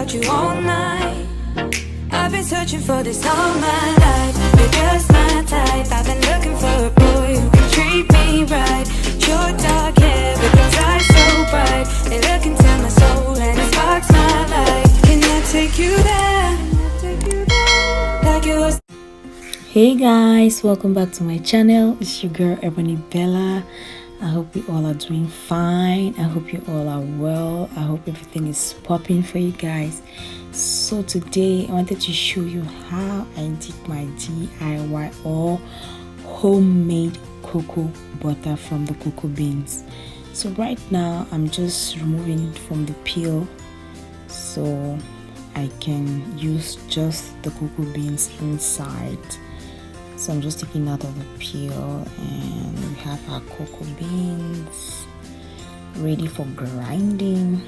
about you all night. I've been searching for this all my life. You're just my type. I've been looking for a boy who can treat me right. Your dark hair with those eyes so bright, they look into my soul and it sparks my life. Can I take you there? Like it was. Hey guys, welcome back to my channel. It's your girl Ebony Bella. I hope you all are doing fine. I hope you all are well. I hope everything is popping for you guys. So today I wanted to show you how I did my DIY or homemade cocoa butter from the cocoa beans. So right now I'm just removing it from the peel so I can use just the cocoa beans inside. So I'm just taking out of the peel, and we have our cocoa beans ready for grinding.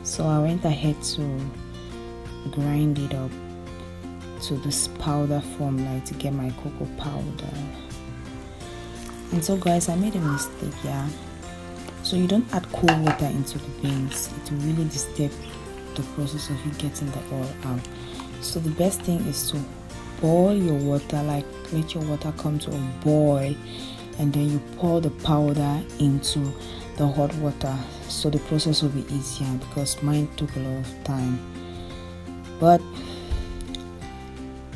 So I went ahead to grind it up to this powder form, like to get my cocoa powder. And so guys, I made a mistake, yeah. So you don't add cold water into the beans. It will really disturb the process of you getting the oil out. So the best thing is to boil your water, like let your water come to a boil, and then you pour the powder into the hot water, so the process will be easier, because mine took a lot of time. But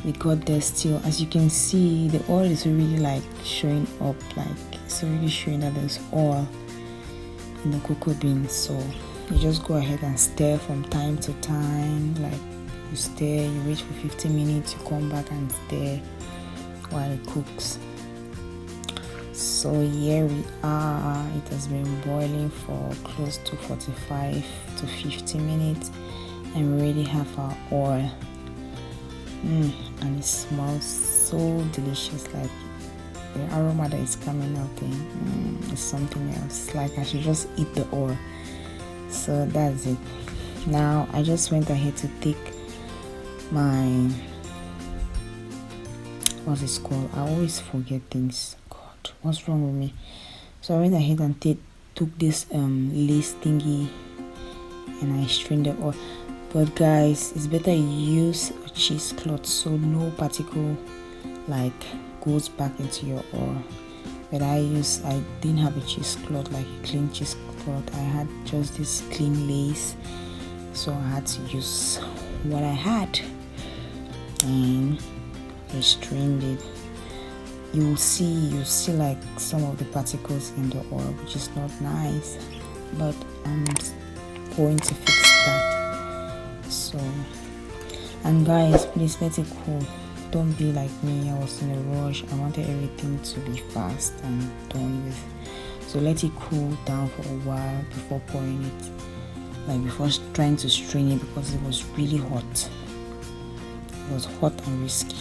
we got there still. As you can see, the oil is really like showing up, like it's already showing that there's oil in the cocoa beans. So you just go ahead and stir from time to time, like you stir, you wait for 15 minutes, you come back and stir while it cooks. So here we are. It has been boiling for close to 45 to 50 minutes, and we already have our oil. And it smells so delicious, like the aroma that is coming out there is something else. Like I should just eat the oil. So that's it. Now I just went ahead to take my, what's it called? I always forget things. God, what's wrong with me? So I went ahead and took this lace thingy, and I strained the oil. But guys, it's better you use a cheesecloth so no particle like goes back into your oil. But I didn't have a cheesecloth, like a clean cheesecloth. I had just this clean lace, so I had to use what I had, and I strained it. You'll see like some of the particles in the oil, which is not nice, but I'm going to fix that. So, and guys, please let it cool. Don't be like me. I was in a rush. I wanted everything to be fast and done with. So let it cool down for a while before pouring it, like before trying to strain it, because it was really hot. It was hot and risky.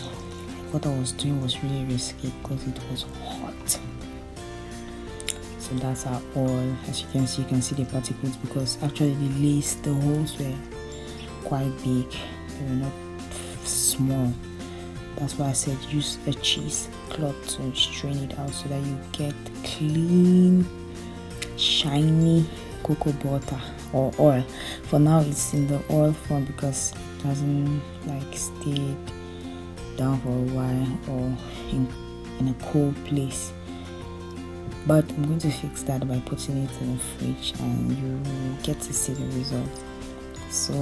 What I was doing was really risky because it was hot. So that's our oil. As you can see the particles, because actually the holes were quite big. They were not small. That's why I said use a cheesecloth to strain it out, so that you get clean, shiny cocoa butter or oil. For now it's in the oil form because it doesn't like stay down for a while or in a cold place. But I'm going to fix that by putting it in the fridge, and you will get to see the result. So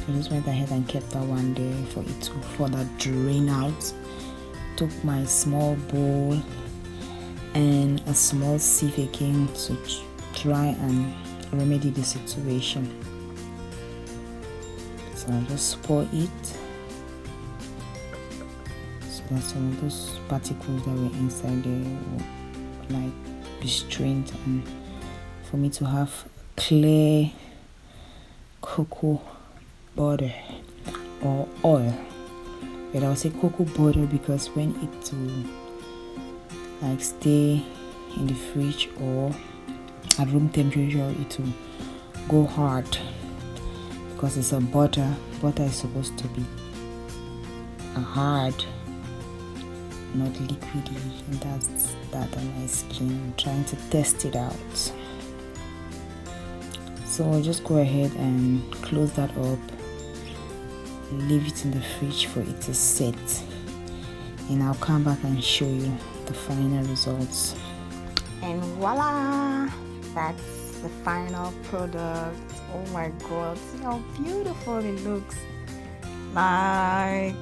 I just went ahead and kept that one there for it to further drain out. Took my small bowl and a small sieve again to try and remedy the situation. So I just pour it so that some of those particles that were inside there will like be strained, and for me to have clear cocoa butter or oil. But I'll say cocoa butter because when it will like stay in the fridge or at room temperature, it will go hard because it's a butter. Butter is supposed to be a hard not liquidy, and that's that on my skin. I'm trying to test it out. So I'll just go ahead and close that up, leave it in the fridge for it to set, and I'll come back and show you the final results. And voila, that's the final product. Oh my god, see how beautiful it looks. Like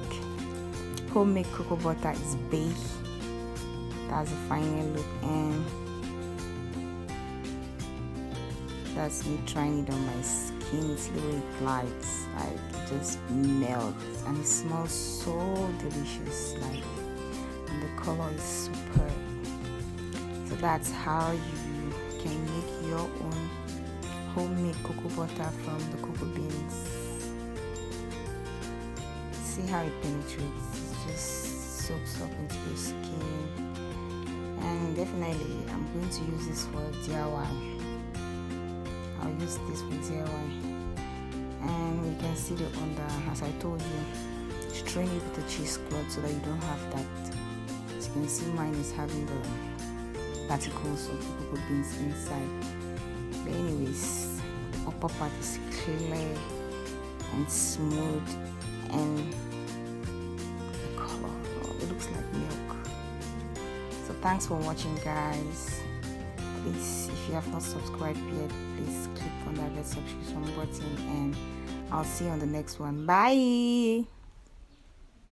homemade cocoa butter is baked. That's the final look, and that's me trying it on my skin. See the way it glides, like it just melts, and it smells so delicious, like, and the color is superb. So that's how you can make your own homemade cocoa butter from the cocoa beans. See how it penetrates, it just soaks up into your skin. And definitely I'm going to use this for DIY. I'll use this for DIY. And you can see the under, as I told you, strain it with a cheesecloth so that you don't have that. As you can see, mine is having the particles of the cocoa beans inside. But anyways, the upper part is clear and smooth, and the color, it looks like milk. So thanks for watching, guys. Please, if you have not subscribed yet, please click on that red subscription button, and I'll see you on the next one. Bye.